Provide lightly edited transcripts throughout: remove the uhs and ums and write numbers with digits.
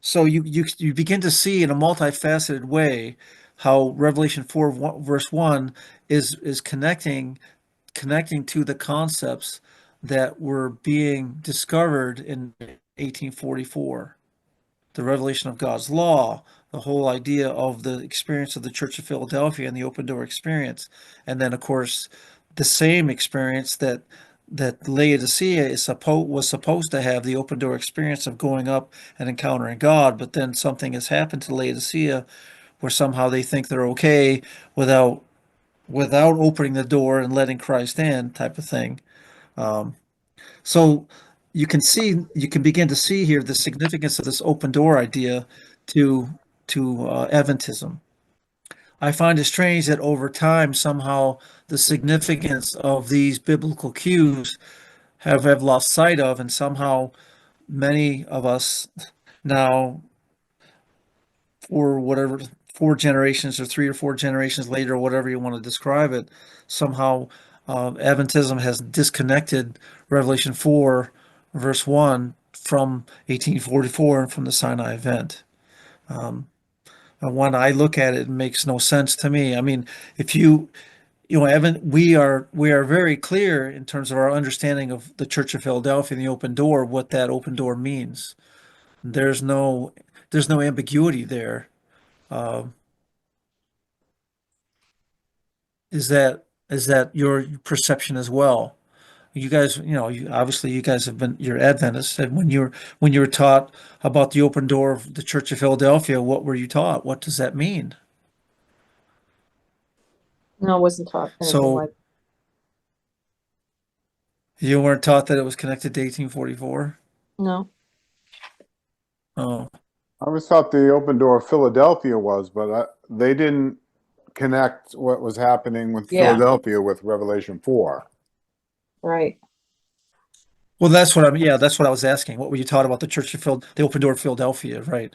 So you begin to see in a multifaceted way how Revelation 4 verse 1 is connecting to the concepts that were being discovered in 1844. The revelation of God's law, the whole idea of the experience of the Church of Philadelphia and the open door experience, and then of course the same experience that Laodicea was supposed to have, the open door experience of going up and encountering God, but then something has happened to Laodicea where somehow they think they're okay without opening the door and letting Christ in, type of thing. Um, so you can begin to see here the significance of this open door idea to Adventism. I find it strange that over time somehow the significance of these biblical cues have lost sight of, and somehow many of us now, or whatever, 4 generations or 3 or 4 generations later, whatever you want to describe it, somehow Adventism has disconnected Revelation 4, verse 1 from 1844 and from the Sinai event. Um, and when I look at it, it makes no sense to me. I mean, if Evan, we are very clear in terms of our understanding of the Church of Philadelphia and the open door, what that open door means. There's no there's no ambiguity there. Uh, is that your perception as well? You guys, obviously you guys you're Adventists, and when you were taught about the open door of the Church of Philadelphia, what were you taught? What does that mean? No, I wasn't taught anything So like. you weren't taught that it was connected to 1844? No. Oh, I always thought the open door of Philadelphia was, but they didn't connect what was happening with Yeah. Philadelphia with Revelation 4. Right. well, that's what I was asking. What were you taught about the Church of the open door of Philadelphia, right?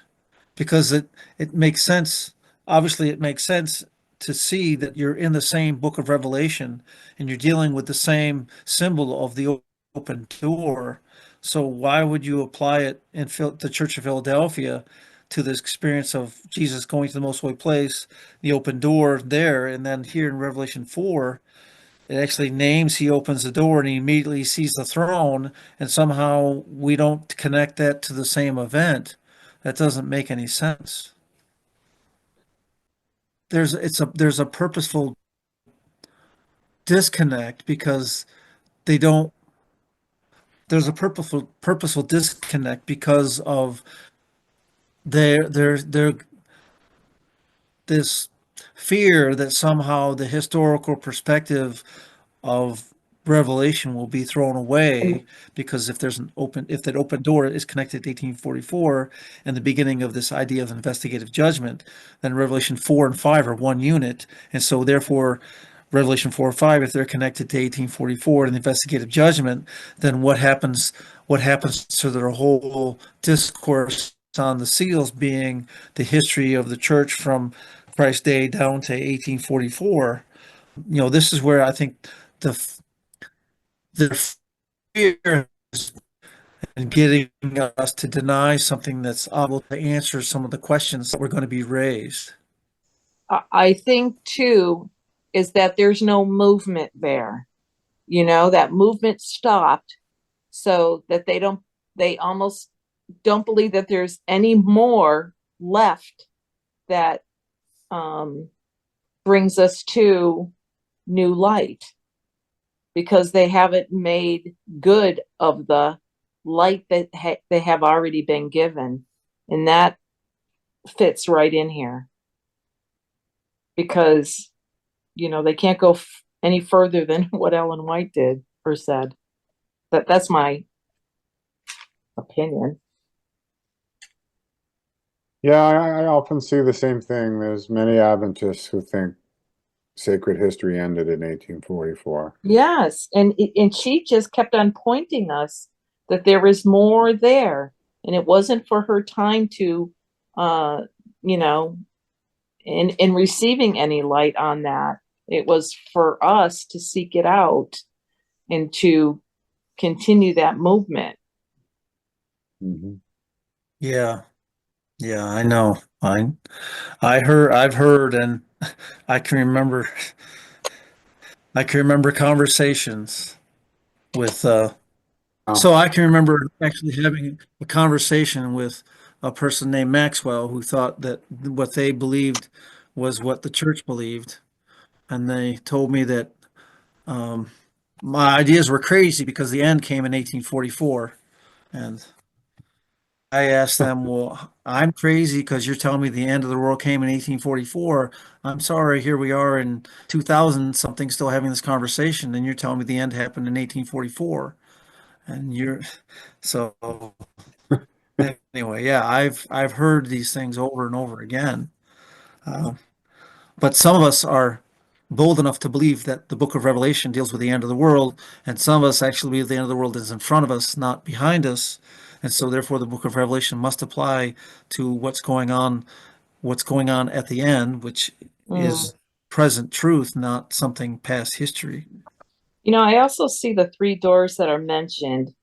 Because it makes sense. Obviously, it makes sense to see that you're in the same book of Revelation and you're dealing with the same symbol of the open door. So why would you apply it in the Church of Philadelphia to this experience of Jesus going to the most holy place, the open door there, and then here in Revelation 4, it actually names he opens the door and he immediately sees the throne, and somehow we don't connect that to the same event. That doesn't make any sense. There's a purposeful disconnect because they don't there's a purposeful disconnect because of their this fear that somehow the historical perspective of Revelation will be thrown And away, because if that open door is connected to 1844 and the beginning of this idea of investigative judgment, then Revelation 4 and 5 are one unit, and so therefore Revelation 4 or 5, if they're connected to 1844 and investigative judgment, then what happens to their whole discourse on the seals being the history of the church from Christ's day down to 1844? This is where I think the their fear is in getting us to deny something that's able to answer some of the questions that were going to be raised. I think too is that there's no movement there. That movement stopped so that they almost don't believe that there's any more left that um, brings us to new light, because they haven't made good of the light that they have already been given. And that fits right in here, because they can't go any further than what Ellen White did or said. That's my opinion. Yeah, I often see the same thing. There's many Adventists who think sacred history ended in 1844. Yes, and she just kept on pointing us that there is more there, and it wasn't for her time to, uh, you know, in receiving any light on that. It was for us to seek it out and to continue that movement. Hmm. Yeah. Yeah, I know. I've heard, and I can remember, I can remember conversations with, Oh, so I can remember actually having a conversation with a person named Maxwell who thought that what they believed was what the church believed. And they told me that um, my ideas were crazy because the end came in 1844. And I asked them, well, I'm crazy because you're telling me the end of the world came in 1844. I'm sorry, here we are in 2000 something still having this conversation, and you're telling me the end happened in 1844. And you're so anyway, yeah, I've heard these things over and over again. Uh, but some of us are bold enough to believe that the book of Revelation deals with the end of the world, and some of us actually believe the end of the world is in front of us, not behind us. And so therefore the book of Revelation must apply to what's going on at the end, which Mm. is present truth, not something past history. I also see the three doors that are mentioned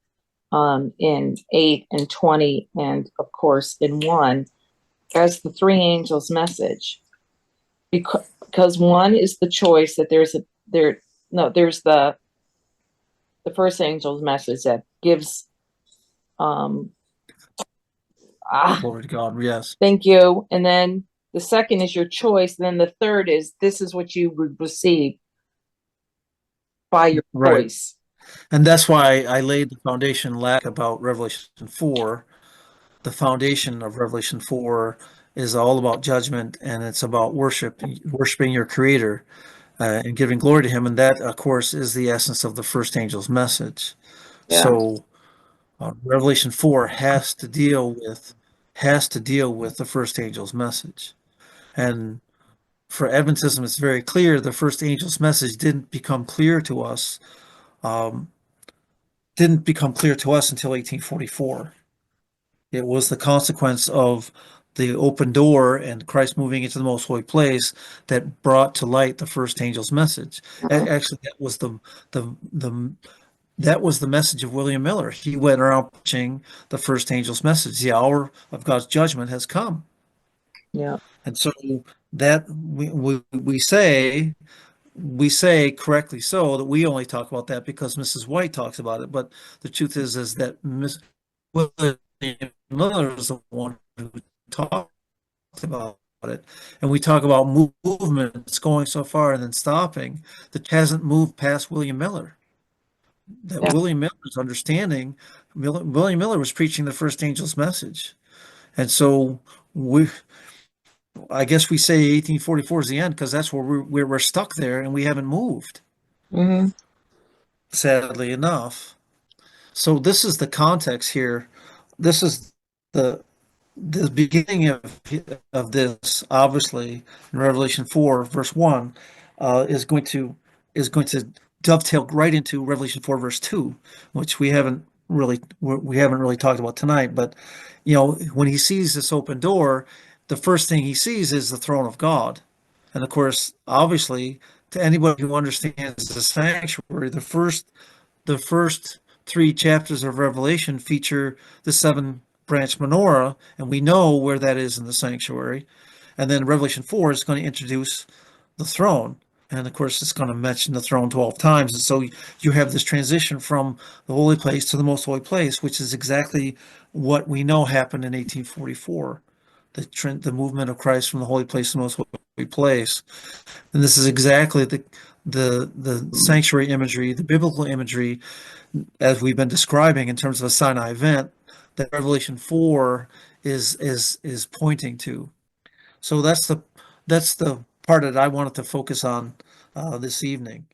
in 8 and 20, and of course in 1 as the three angels' message. Because one is the choice that there's the first angel's message that gives um Glory to God. Yes. thank you. And then the second is your choice. And then the third is this is what you would receive by your Right. choice. And that's why I laid the foundation last about Revelation 4. The foundation of Revelation 4 is all about judgment, and it's about worshiping your creator, and giving glory to him. And that, of course, is the essence of the first angel's message. Yeah. So Revelation 4 has to deal with the first angel's message. And for Adventism, it's very clear the first angel's message um, didn't become clear to us until 1844. It was the consequence of the open door and Christ moving into the most holy place that brought to light the first angel's message. Actually, the that was the message of William Miller. He went around preaching the first angel's message. The hour of God's judgment has come. Yeah. And so that we say correctly so that we only talk about that because Mrs. White talks about it. But the truth is that Miss William Miller is the one who talked about it. And we talk about movements going so far and then stopping that hasn't moved past William Miller. That Yeah. William Miller's understanding, William Miller was preaching the first angel's message. And so I guess we say 1844 is the end because that's where we're stuck there and we haven't moved, Mm-hmm. sadly enough. So this is the context here. This is the the beginning of this, obviously, in Revelation 4, verse 1, is going to dovetail right into Revelation 4, verse 2, which we haven't really talked about tonight. But when he sees this open door, the first thing he sees is the throne of God. And of course, obviously, to anybody who understands the sanctuary, the first three chapters of Revelation feature the seven branch menorah, and we know where that is in the sanctuary. And then Revelation 4 is going to introduce the throne. And of course, it's going to mention the throne 12 times. And so you have this transition from the holy place to the most holy place, which is exactly what we know happened in 1844. The movement of Christ from the holy place to the most holy place. And this is exactly the sanctuary imagery, the biblical imagery, as we've been describing in terms of a Sinai event, that Revelation 4 is pointing to. So that's the part that I wanted to focus on this evening.